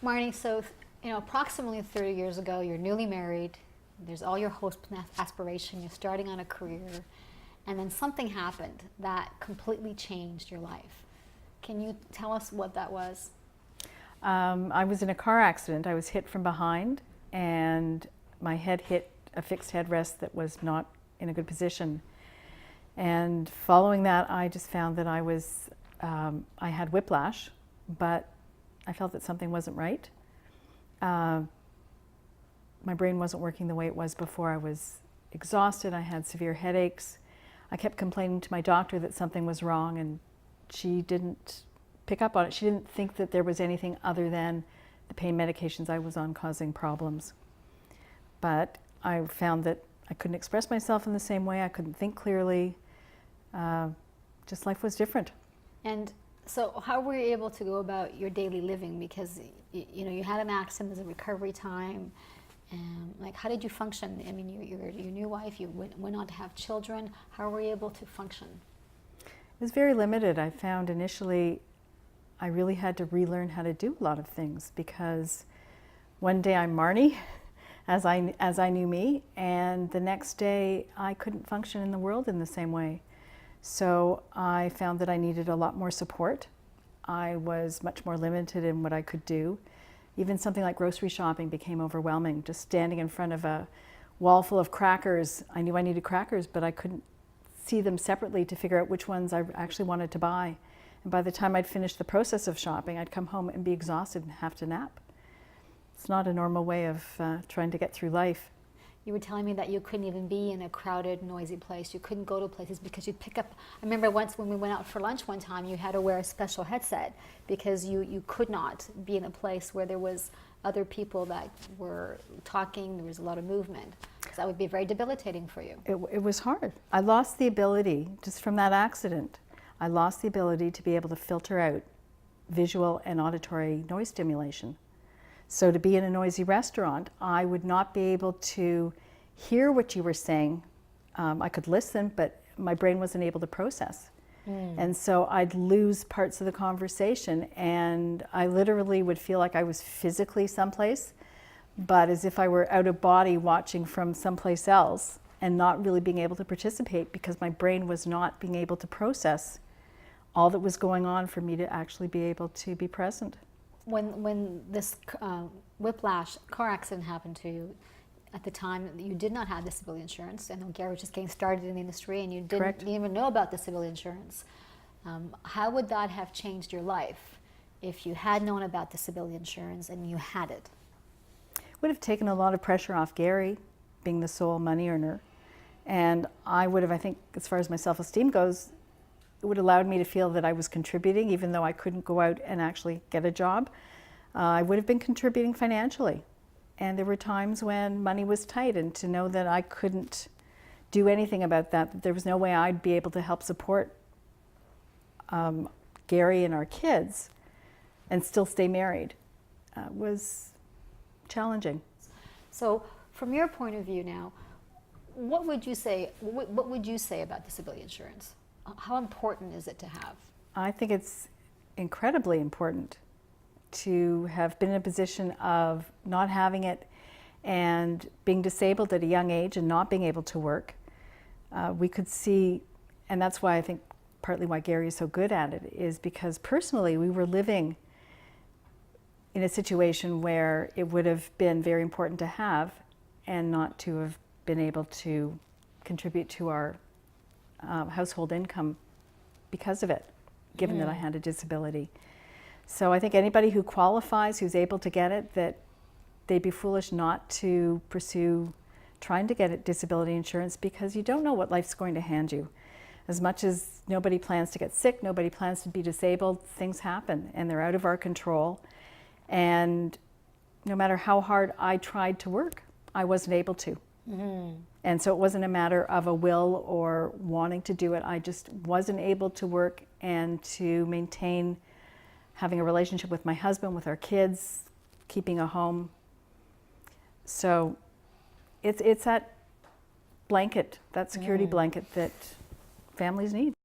Marnie, so approximately 30 years ago, you're newly married. There's all your hopes and aspiration. You're starting on a career, and then something happened that completely changed your life. Can you tell us what that was? I was in a car accident. I was hit from behind, and my head hit a fixed headrest that was not in a good position. And following that, I just found that I had whiplash, but I felt that something wasn't right. My brain wasn't working the way it was before. I was exhausted. I had severe headaches. I kept complaining to my doctor that something was wrong, and she didn't pick up on it. She didn't think that there was anything other than the pain medications I was on causing problems. But I found that I couldn't express myself in the same way. I couldn't think clearly. Just life was different. And so how were you able to go about your daily living? Because you had an accident, there's a recovery time. Like, how did you function? I mean, you're your new wife, you went on to have children. How were you able to function? It was very limited. I found initially I really had to relearn how to do a lot of things, because one day I'm Marney, as I knew me, and the next day I couldn't function in the world in the same way. So I found that I needed a lot more support. I was much more limited in what I could do. Even something like grocery shopping became overwhelming. Just standing in front of a wall full of crackers, I knew I needed crackers, but I couldn't see them separately to figure out which ones I actually wanted to buy. And by the time I'd finished the process of shopping, I'd come home and be exhausted and have to nap. It's not a normal way of trying to get through life. You were telling me that you couldn't even be in a crowded, noisy place. You couldn't go to places because you'd pick up. I remember once when we went out for lunch one time, you had to wear a special headset because you could not be in a place where there was other people that were talking, there was a lot of movement. So that would be very debilitating for you. It was hard. I lost the ability, just from that accident, I lost the ability to be able to filter out visual and auditory noise stimulation. So to be in a noisy restaurant, I would not be able to hear what you were saying. I could listen, but my brain wasn't able to process. And so I'd lose parts of the conversation, and I literally would feel like I was physically someplace, but as if I were out of body watching from someplace else and not really being able to participate, because my brain was not being able to process all that was going on for me to actually be able to be present. When this whiplash car accident happened to you, at the time you did not have disability insurance. I know Gary was just getting started in the industry, and you didn't even know about disability insurance. How would that have changed your life if you had known about disability insurance and you had it? It would have taken a lot of pressure off Gary, being the sole money earner. And I would have, I think, as far as my self-esteem goes, it would have allowed me to feel that I was contributing, even though I couldn't go out and actually get a job. I would have been contributing financially. And there were times when money was tight, and to know that I couldn't do anything about that there was no way I'd be able to help support Gary and our kids and still stay married was challenging. So from your point of view now, what would you say about disability insurance? How important is it to have? I think it's incredibly important to have been in a position of not having it and being disabled at a young age and not being able to work. We could see, and that's why I think partly why Gary is so good at it, is because personally we were living in a situation where it would have been very important to have and not to have been able to contribute to our household income because of it, given that I had a disability. So I think anybody who qualifies, who's able to get it, that they'd be foolish not to pursue trying to get disability insurance, because you don't know what life's going to hand you. As much as nobody plans to get sick, nobody plans to be disabled, things happen and they're out of our control. And no matter how hard I tried to work, I wasn't able to. And so it wasn't a matter of a will or wanting to do it. I just wasn't able to work and to maintain having a relationship with my husband, with our kids, keeping a home. So it's that blanket, that security blanket that families need.